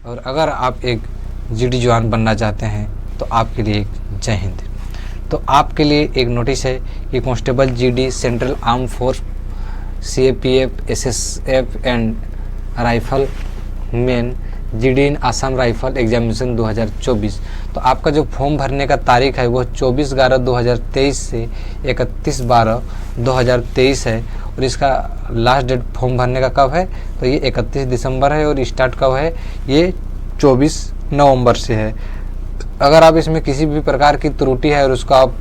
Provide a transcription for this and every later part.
और अगर आप एक जीडी जवान बनना चाहते हैं तो आपके लिए एक जय हिंद। तो आपके लिए एक नोटिस है कि constable GD central arm force CAPF SSF and rifle man GD in Assam rifle examination 2024। तो आपका जो फॉर्म भरने का तारीख है वो 24/11/2023 से 31/12/2023 है। और इसका लास्ट डेट फॉर्म भरने का कब है तो ये 31 दिसंबर है। और स्टार्ट कब है ये 24 नवंबर से है। अगर आप इसमें किसी भी प्रकार की त्रुटि है और उसको आप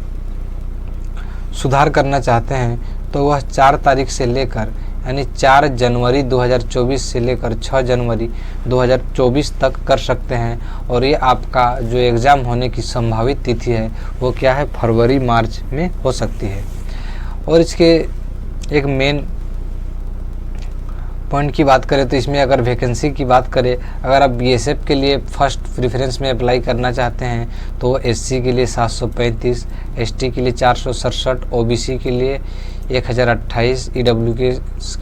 सुधार करना चाहते हैं तो वह 4 तारीख से लेकर यानी 4 जनवरी 2024 से लेकर 6 जनवरी 2024 तक कर सकते हैं। और ये आपका जो एग्ज़ाम होने की संभावित तिथि है वो क्या है, फरवरी मार्च में हो सकती है। और इसके एक मेन पॉइंट की बात करें तो इसमें अगर वैकेंसी की बात करें, अगर आप बीएसएफ के लिए फर्स्ट प्रेफरेंस में अप्लाई करना चाहते हैं तो एससी के लिए 735, एसटी के लिए 467, ओबीसी के लिए 1028, ईडब्ल्यू के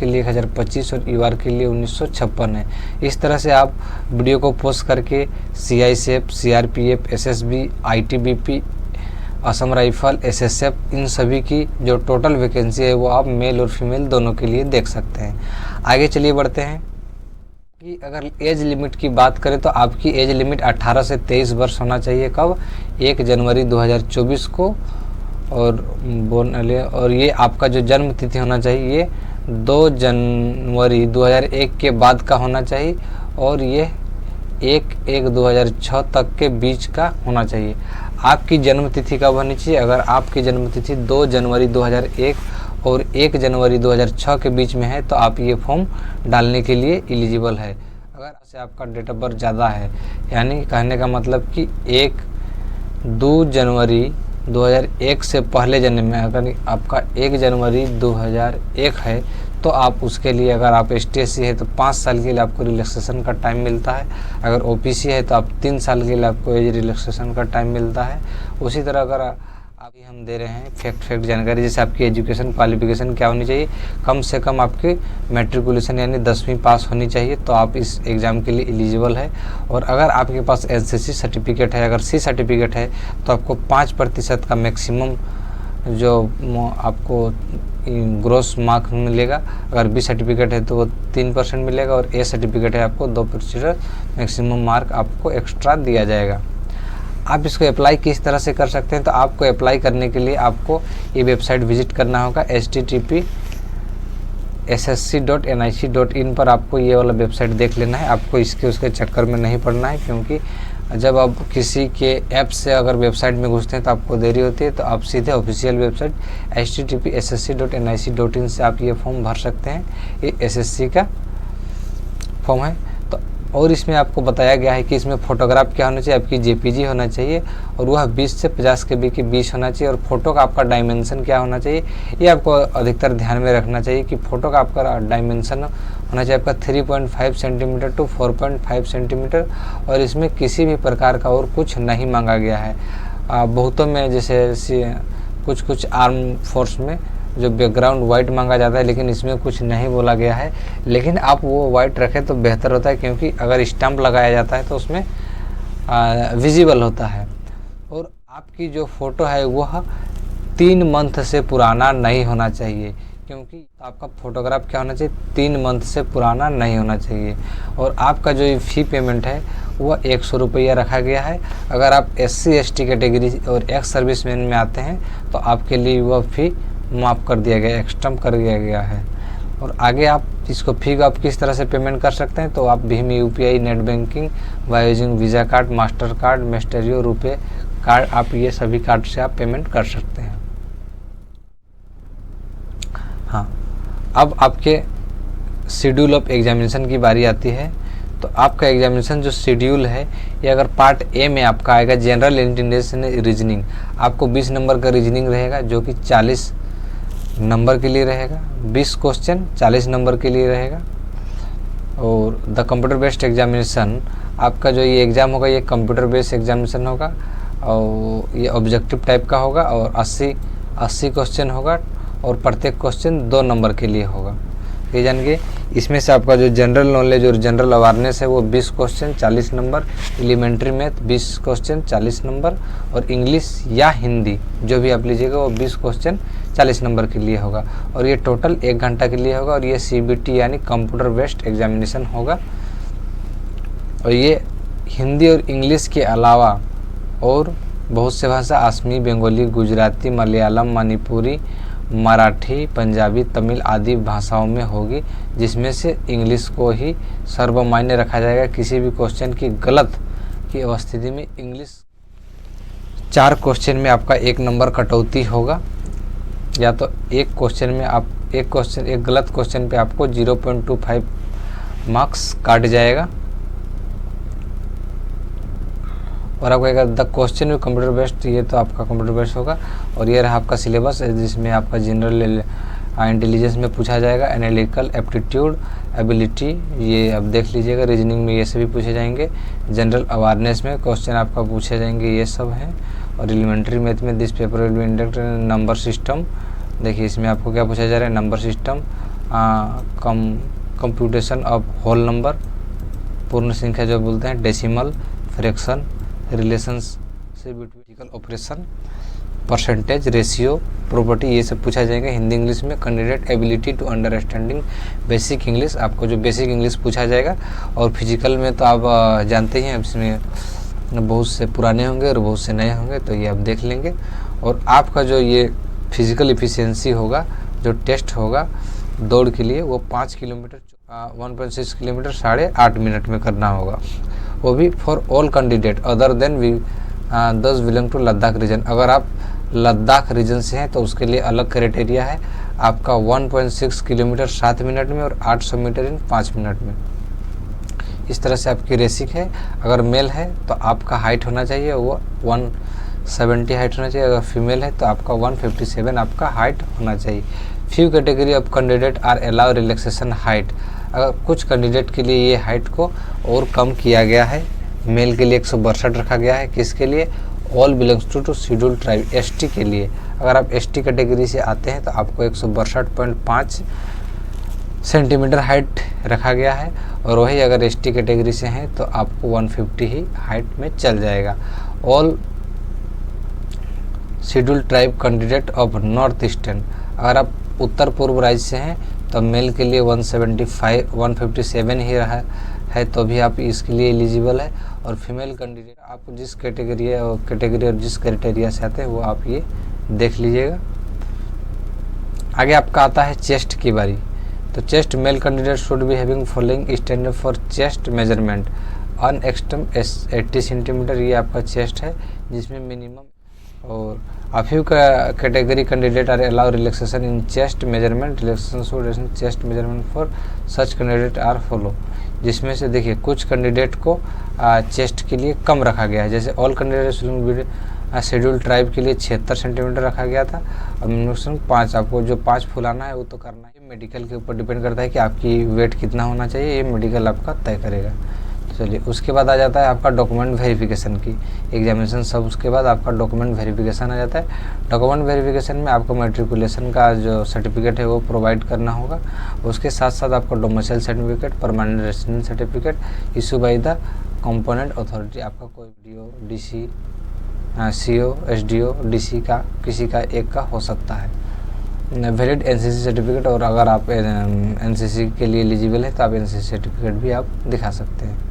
लिए 1025 और यूआर के लिए 1956 है। इस तरह से आप वीडियो को पोस्ट करके CISF, CRPF, SSB, ITBP, Assam rifle, SSF, इन सभी की जो टोटल वैकेंसी है वो आप मेल और फीमेल दोनों के लिए देख सकते हैं। आगे चलिए बढ़ते हैं कि अगर एज लिमिट की बात करें तो आपकी एज लिमिट 18 से 23 वर्ष होना चाहिए। कब, 1 जनवरी 2024 को। और ये आपका जो जन्म तिथि होना चाहिए ये 2 जनवरी 2001 के बाद का होना चाहिए और ये 1/1/2006 तक के बीच का होना चाहिए। आपकी जन्म तिथि कब होनी चाहिए, अगर आपकी जन्म तिथि 2 जनवरी 2001 और 1 जनवरी 2006 के बीच में है तो आप ये फॉर्म डालने के लिए एलिजिबल है। अगर से आपका डेट ऑफ बर्थ ज़्यादा है, यानी कहने का मतलब कि 2 जनवरी 2001 से पहले जन्म में अगर आपका 1 जनवरी 2001 है तो आप उसके लिए, अगर आप ST/SC है तो 5 साल के लिए आपको रिलैक्सेशन का टाइम मिलता है। अगर OPC है तो आप 3 साल के लिए आपको एज रिलैक्सेशन का टाइम मिलता है। उसी तरह अगर अभी हम दे रहे हैं फैक्ट जानकारी, जैसे आपकी एजुकेशन क्वालिफिकेशन क्या होनी चाहिए, कम से कम आपकी मैट्रिकुलेशन यानी 10वीं पास होनी चाहिए तो आप इस एग्ज़ाम के लिए एलिजिबल है। और अगर आपके पास SSC सर्टिफिकेट है, अगर C सर्टिफिकेट है तो आपको 5% का मैक्सिमम जो आपको ग्रोस मार्क मिलेगा। अगर B सर्टिफिकेट है तो वो 3% मिलेगा और A सर्टिफिकेट है आपको 2% मैक्सिमम मार्क आपको एक्स्ट्रा दिया जाएगा। आप इसको अप्लाई किस तरह से कर सकते हैं, तो आपको अप्लाई करने के लिए आपको ये वेबसाइट विजिट करना होगा। http://ssc.nic.in पर आपको ये वाला वेबसाइट देख लेना है। आपको इसके उसके चक्कर में नहीं पड़ना है, क्योंकि जब आप किसी के ऐप से अगर वेबसाइट में घुसते हैं तो आपको देरी होती है। तो आप सीधे ऑफिशियल वेबसाइट http://ssc.nic.in से आप ये फॉर्म भर सकते हैं। ये SSC का फॉर्म है। तो और इसमें आपको बताया गया है कि इसमें फ़ोटोग्राफ क्या होना चाहिए, आपकी JPG होना चाहिए और वह 20 से 50 KB के बीच होना चाहिए। और फोटो का आपका डायमेंशन क्या होना चाहिए, ये आपको अधिकतर ध्यान में रखना चाहिए कि फ़ोटो का आपका डायमेंशन होना चाहिए आपका 3.5 सेंटीमीटर टू 4.5 सेंटीमीटर। और इसमें किसी भी प्रकार का और कुछ नहीं मांगा गया है। बहुतों में जैसे कुछ आर्म फोर्स में जो बैकग्राउंड वाइट मांगा जाता है, लेकिन इसमें कुछ नहीं बोला गया है। लेकिन आप वो वाइट रखें तो बेहतर होता है, क्योंकि अगर स्टैम्प लगाया जाता है तो उसमें विजिबल होता है। और आपकी जो फ़ोटो है वह 3 मंथ से पुराना नहीं होना चाहिए, क्योंकि आपका फ़ोटोग्राफ क्या होना चाहिए, 3 मंथ से पुराना नहीं होना चाहिए। और आपका जो फ़ी पेमेंट है वह 100 रुपया रखा गया है। अगर आप SC/ST कैटेगरी और एक्स सर्विसमैन में आते हैं तो आपके लिए वह फ़ी माफ़ कर दिया गया, एक्सटम कर दिया गया है। और आगे आप इसको फ़ी को आप किस तरह से पेमेंट कर सकते हैं, तो आप Bhim UPI, net banking, by using visa card, master card, maestro, RuPay card, आप ये सभी कार्ड से आप पेमेंट कर सकते हैं। हाँ, अब आपके शेड्यूल ऑफ एग्जामिनेशन की बारी आती है। तो आपका एग्जामिनेशन जो शेड्यूल है ये अगर पार्ट A में आपका आएगा जनरल इंटेलिजेंस रीजनिंग, आपको 20 नंबर का रीजनिंग रहेगा जो कि 40 नंबर के लिए रहेगा। 20 क्वेश्चन 40 नंबर के लिए रहेगा। और द कंप्यूटर बेस्ड एग्जामिनेशन, आपका जो ये एग्ज़ाम होगा ये कंप्यूटर बेस्ड एग्जामिनेशन होगा और ये ऑब्जेक्टिव टाइप का होगा और 80 क्वेश्चन होगा और प्रत्येक क्वेश्चन 2 नंबर के लिए होगा। ये जान के इसमें से आपका जो जनरल नॉलेज और जनरल अवेयरनेस है वो 20 question 40 number, elementary math 20 question 40 number, और इंग्लिश या हिंदी जो भी आप लीजिएगा वो 20 क्वेश्चन 40 नंबर के लिए होगा। और ये टोटल 1 घंटा के लिए होगा, और ये CBT यानी कंप्यूटर बेस्ड एग्जामिनेशन होगा। और ये हिंदी और इंग्लिश के अलावा और बहुत से भाषा असमी, बंगाली, गुजराती, मलयालम, मणिपुरी, मराठी, पंजाबी, तमिल आदि भाषाओं में होगी, जिसमें से इंग्लिश को ही सर्वमान्य रखा जाएगा। किसी भी क्वेश्चन की गलत की अवस्थिति में इंग्लिश 4 क्वेश्चन में आपका 1 नंबर कटौती होगा, या तो एक क्वेश्चन में आप एक गलत क्वेश्चन पे आपको 0.25 मार्क्स काट जाएगा। और आपको कहेगा द क्वेश्चन भी कंप्यूटर बेस्ड, ये तो आपका कंप्यूटर बेस्ड होगा। और ये रहा आपका सिलेबस जिसमें आपका जनरल इंटेलिजेंस में पूछा जाएगा, एनालिटिकल एप्टीट्यूड, एबिलिटी ये आप देख लीजिएगा, रीजनिंग में ये सभी पूछे जाएंगे, जनरल अवेयरनेस में क्वेश्चन आपका पूछे जाएंगे, ये सब हैं। और एलिमेंट्री मैथ में this paper will be induct number system, देखिए इसमें आपको क्या पूछा जा रहा है, number system, computation of whole number, पूर्ण संख्या जो बोलते हैं, decimal, fraction, relationship between operation, percentage, ratio, property, ये सब पूछा जाएगा हिंदी इंग्लिश में। Candidate ability to understanding basic English, आपको जो बेसिक इंग्लिश पूछा जाएगा। और फिजिकल में तो आप जानते ही हैं, इसमें बहुत से पुराने होंगे और बहुत से नए होंगे, तो ये आप देख लेंगे। और आपका जो ये फिजिकल इफिशियंसी होगा, जो टेस्ट होगा दौड़ के लिए, वो 5 किलोमीटर 1.6 किलोमीटर 8.5 मिनट में करना होगा, वो भी for all candidate other than those belong to Ladakh region. अगर आप लद्दाख रीजन से हैं तो उसके लिए अलग क्राइटेरिया है, आपका 1.6 किलोमीटर 7 मिनट में और 800 मीटर इन 5 मिनट में। इस तरह से आपकी रेसिक है। अगर मेल है तो आपका हाइट होना चाहिए वो 170 हाइट होना चाहिए, अगर फीमेल है तो आपका 157 आपका हाइट होना चाहिए। Few category of candidate are allow relaxation height, अगर कुछ कैंडिडेट के लिए ये हाइट को और कम किया गया है। मेल के लिए 162 रखा गया है, किसके लिए, all belongs to schedule tribe, ST के लिए। अगर आप ST कैटेगरी से आते हैं तो आपको 162.5 सेंटीमीटर हाइट रखा गया है, और वही अगर ST कैटेगरी से हैं तो आपको 150 ही हाइट में चल जाएगा। All schedule tribe candidate of north eastern, अगर आप उत्तर पूर्व राज्य से हैं तो मेल के लिए 157 ही रहा है, तो भी आप इसके लिए एलिजिबल है। और फीमेल कैंडिडेट आप जिस कैटेगरी और जिस क्राइटेरिया से आते हैं वो आप ये देख लीजिएगा। आगे आपका आता है चेस्ट की बारी। तो chest male candidate should be having following standard for chest measurement, unexpanded 80 centimetre, ये आपका चेस्ट है जिसमें मिनिमम। और a few category candidate are allow relaxation in chest measurement, relaxation should chest measurement for such candidate are follow, जिसमें से देखिए कुछ candidate को चेस्ट के लिए कम रखा गया है, जैसे ऑल कैंडिडेट शेड्यूल ट्राइब के लिए 76 सेंटीमीटर रखा गया था, और मिनिमम 5, आपको जो 5 फुलाना है वो तो करना है। मेडिकल के ऊपर डिपेंड करता है कि आपकी वेट कितना होना चाहिए, ये मेडिकल आपका तय करेगा। चलिए उसके बाद आ जाता है आपका डॉक्यूमेंट वेरिफिकेशन की एग्जामिनेशन, सब उसके बाद आपका डॉक्यूमेंट वेरिफिकेशन आ जाता है। डॉक्यूमेंट वेरिफिकेशन में आपको मैट्रिकुलेशन का जो सर्टिफिकेट है वो प्रोवाइड करना होगा, उसके साथ साथ आपको domicile certificate, permanent resident certificate issue by the component authority, आपका कोई DO, DC, CO, SDO, DC का किसी का एक का हो सकता है। वैलिड NCC सर्टिफिकेट, और अगर आप NCC के लिए एलिजिबल है तो आप NCC सर्टिफिकेट भी आप दिखा सकते हैं।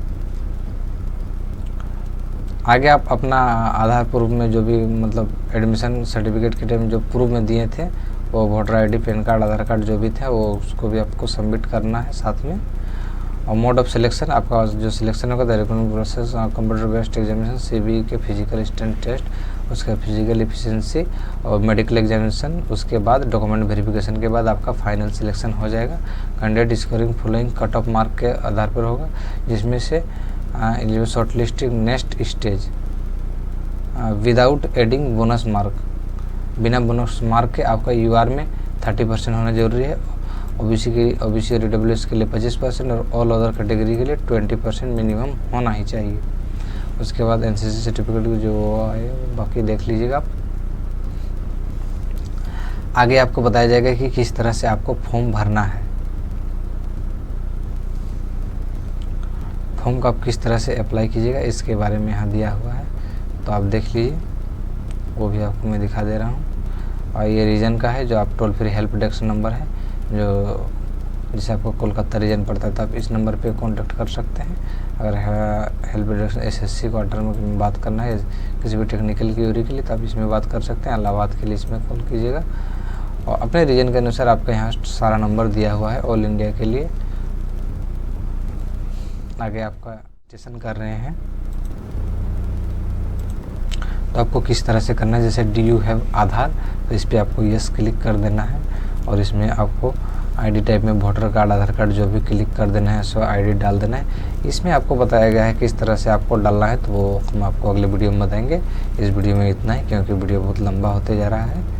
आगे आप अपना आधार प्रूफ में जो भी मतलब एडमिशन सर्टिफिकेट के टाइम जो प्रूफ में दिए थे वो वोटर ID, पैन कार्ड, आधार कार्ड जो भी थे वो उसको भी आपको सबमिट करना है साथ में। और मोड ऑफ सिलेक्शन, आपका जो सिलेक्शन होगा the recruitment process computer based examination, CBE के फिजिकल स्टैंड टेस्ट, उसका फिजिकल एफिशिएंसी और मेडिकल एग्जामिनेशन, उसके बाद डॉक्यूमेंट वेरिफिकेशन के बाद आपका फाइनल सिलेक्शन हो जाएगा। Candidate scoring following cut off mark के आधार पर होगा, जिसमें से short listing next stage without adding bonus mark, बिना बोनस मार्क के आपका UR में 30% होना जरूरी है। OBC और EWS के लिए 25% और ऑल अदर कैटेगरी के लिए 20% मिनिमम होना ही चाहिए। उसके बाद NCC सर्टिफिकेट जो है बाकी देख लीजिएगा आप। आगे आपको बताया जाएगा कि किस तरह से आपको फॉर्म भरना है। फॉर्म को आप किस तरह से अप्लाई कीजिएगा इसके बारे में यहाँ दिया हुआ है, तो आप देख लीजिए, वो भी आपको मैं दिखा दे रहा हूँ। और ये रीजन का है, जो आप toll free help desk number है, जो जैसे आपको कोलकाता रीजन पड़ता है तो आप इस नंबर पे कांटेक्ट कर सकते हैं। अगर हेल्प डेस्क एसएससी क्वार्टर में बात करना है किसी भी टेक्निकल क्यूरी के लिए तो आप इसमें बात कर सकते हैं। इलाहाबाद के लिए इसमें कॉल कीजिएगा और अपने रीजन के अनुसार आपका यहाँ सारा नंबर दिया हुआ है ऑल इंडिया के लिए। आगे आपका रजिस्ट्रेशन कर रहे हैं तो आपको किस तरह से करना है, जैसे डू यू हैव आधार, तो इस पर आपको यस क्लिक कर देना है और इसमें आपको आईडी टाइप में वोटर कार्ड, आधार कार्ड जो भी क्लिक कर देना है, सो आईडी डाल देना है। इसमें आपको बताया गया है किस तरह से आपको डालना है, तो वो हम आपको अगले वीडियो में बताएंगे। इस वीडियो में इतना ही, क्योंकि वीडियो बहुत लंबा होते जा रहा है।